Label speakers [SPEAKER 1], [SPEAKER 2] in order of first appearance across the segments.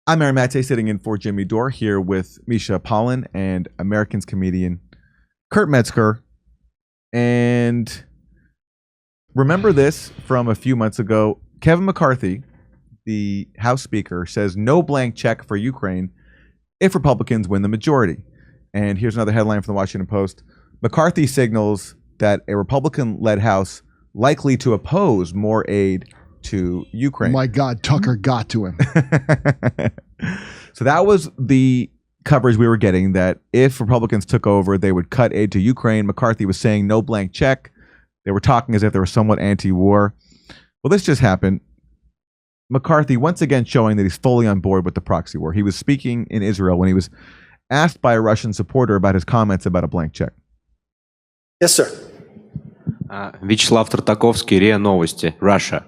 [SPEAKER 1] I'm Aaron Maté, sitting in for Jimmy Dore, here with Misha Pollan and Americans comedian Kurt Metzger. And remember this from a few months ago. Kevin McCarthy, the House Speaker, says no blank check for Ukraine if Republicans win the majority. And here's another headline from the Washington Post. McCarthy signals that a Republican-led House likely to oppose more aid to Ukraine.
[SPEAKER 2] My God, Tucker got to him.
[SPEAKER 1] So that was the coverage we were getting, that if Republicans took over, they would cut aid to Ukraine. McCarthy was saying no blank check. They were talking as if they were somewhat anti-war. Well, this just happened. McCarthy once again showing that he's fully on board with the proxy war. He was speaking in Israel when he was asked by a Russian supporter about his comments about a blank check.
[SPEAKER 3] Yes, sir.
[SPEAKER 4] Вячеслав Тартаковский, РИА Новости, Russia.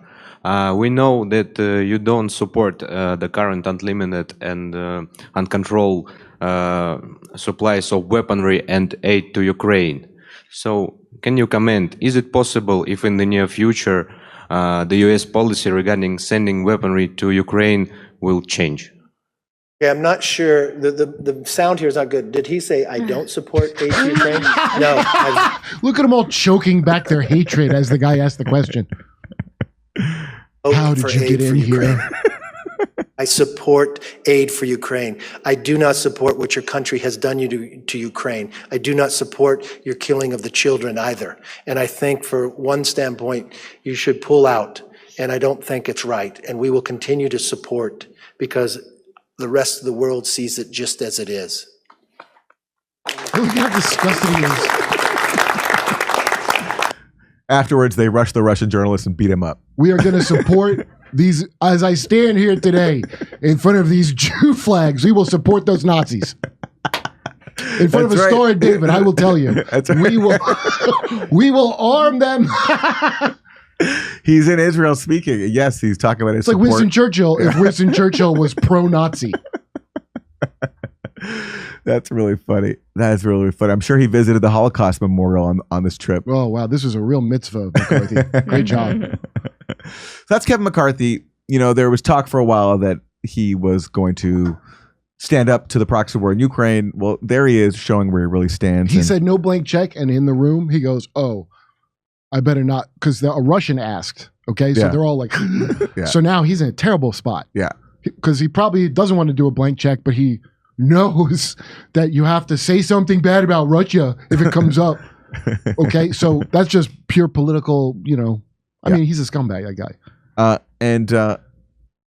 [SPEAKER 4] We know that you don't support the current unlimited and uncontrolled supplies of weaponry and aid to Ukraine. So, can you comment, is it possible if in the near future the US policy regarding sending weaponry to Ukraine will change?
[SPEAKER 3] Yeah, I'm not sure. The sound here is not good. Did he say, I don't support aid to Ukraine? No.
[SPEAKER 2] Look at them all choking back their hatred as the guy asked the question. How did you get in here?
[SPEAKER 3] I support aid for Ukraine. I do not support what your country has done to Ukraine. I do not support your killing of the children either. And I think for one standpoint, you should pull out. And I don't think it's right. And we will continue to support because the rest of the world sees it just as it is.
[SPEAKER 2] Look how disgusting he is.
[SPEAKER 1] Afterwards, they rushed the Russian journalist and beat him up.
[SPEAKER 2] We are going to support these, as I stand here today in front of these Jew flags, we will support those Nazis. In front of a Star of David, I will tell you.
[SPEAKER 1] That's right.
[SPEAKER 2] We will arm them.
[SPEAKER 1] He's in Israel speaking. Yes, he's talking about his
[SPEAKER 2] It's like
[SPEAKER 1] support.
[SPEAKER 2] Winston Churchill, if Winston Churchill was pro-Nazi.
[SPEAKER 1] That's really funny. That is really funny. I'm sure he visited the Holocaust Memorial on this trip.
[SPEAKER 2] Oh, wow. This is a real mitzvah, McCarthy. Great job.
[SPEAKER 1] So that's Kevin McCarthy. You know, there was talk for a while that he was going to stand up to the proxy war in Ukraine. Well, there he is, showing where he really stands.
[SPEAKER 2] He said no blank check, and in the room, he goes, oh, I better not, because a Russian asked, okay? So they're all like,
[SPEAKER 1] Yeah.
[SPEAKER 2] So now he's in a terrible spot.
[SPEAKER 1] Yeah.
[SPEAKER 2] Because he probably doesn't want to do a blank check, but he knows that you have to say something bad about Russia if it comes up. Okay, so that's just pure political, you know. I mean, he's a scumbag, that guy.
[SPEAKER 1] And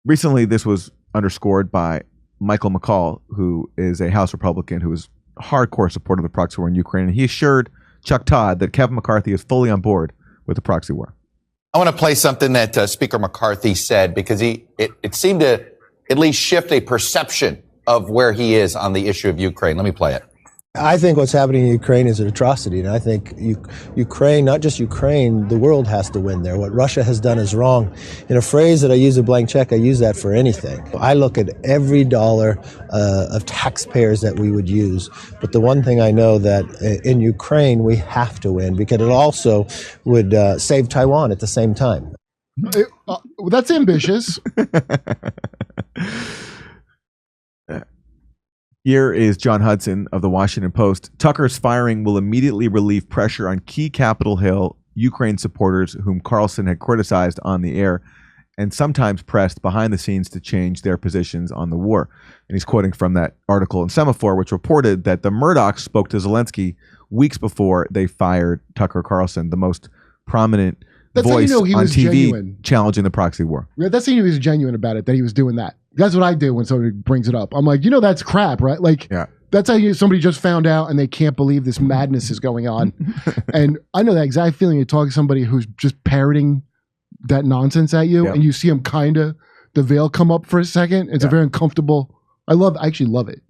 [SPEAKER 1] recently this was underscored by Michael McCall, who is a House Republican who is a hardcore supporter of the proxy war in Ukraine. And he assured Chuck Todd that Kevin McCarthy is fully on board with the proxy war.
[SPEAKER 5] I want to play something that Speaker McCarthy said, because it seemed to at least shift a perception of where he is on the issue of Ukraine. Let me play it.
[SPEAKER 6] I think what's happening in Ukraine is an atrocity, and I think Ukraine, not just Ukraine, the world has to win there. What Russia has done is wrong. In a phrase that I use, a blank check, I use that for anything. I look at every dollar of taxpayers that we would use, but the one thing I know that in Ukraine we have to win, because it also would save Taiwan at the same time.
[SPEAKER 2] That's ambitious.
[SPEAKER 1] Here is John Hudson of the Washington Post. Tucker's firing will immediately relieve pressure on key Capitol Hill Ukraine supporters whom Carlson had criticized on the air and sometimes pressed behind the scenes to change their positions on the war. And he's quoting from that article in Semaphore, which reported that the Murdochs spoke to Zelensky weeks before they fired Tucker Carlson, the most prominent voice on TV genuine. Challenging the proxy war.
[SPEAKER 2] Yeah, that's how he was genuine about it, that he was doing that. That's what I do when somebody brings it up. I'm like, that's crap, right? Like, that's how somebody just found out and they can't believe this madness is going on. And I know that exact feeling. You talk to somebody who's just parroting that nonsense at you, and you see him the veil come up for a second. It's a very uncomfortable. I actually love it.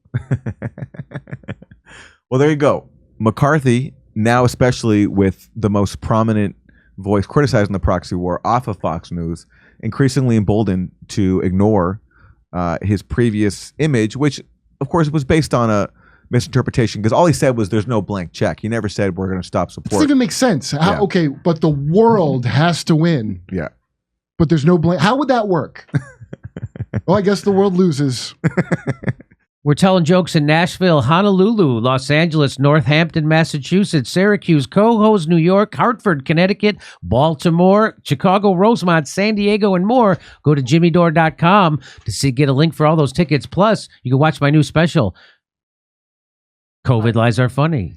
[SPEAKER 1] Well, there you go. McCarthy, now especially with the most prominent voice criticizing the proxy war off of Fox News, increasingly emboldened to ignore his previous image, which of course was based on a misinterpretation, because all he said was there's no blank check. He never said we're going to stop support.
[SPEAKER 2] It doesn't even make sense. How, okay, but the world has to win.
[SPEAKER 1] Yeah.
[SPEAKER 2] But there's no blank. How would that work? Oh, I guess the world loses.
[SPEAKER 7] We're telling jokes in Nashville, Honolulu, Los Angeles, Northampton, Massachusetts, Syracuse, Cohoes, New York, Hartford, Connecticut, Baltimore, Chicago, Rosemont, San Diego, and more. Go to jimmydore.com to get a link for all those tickets. Plus, you can watch my new special, COVID Lies Are Funny.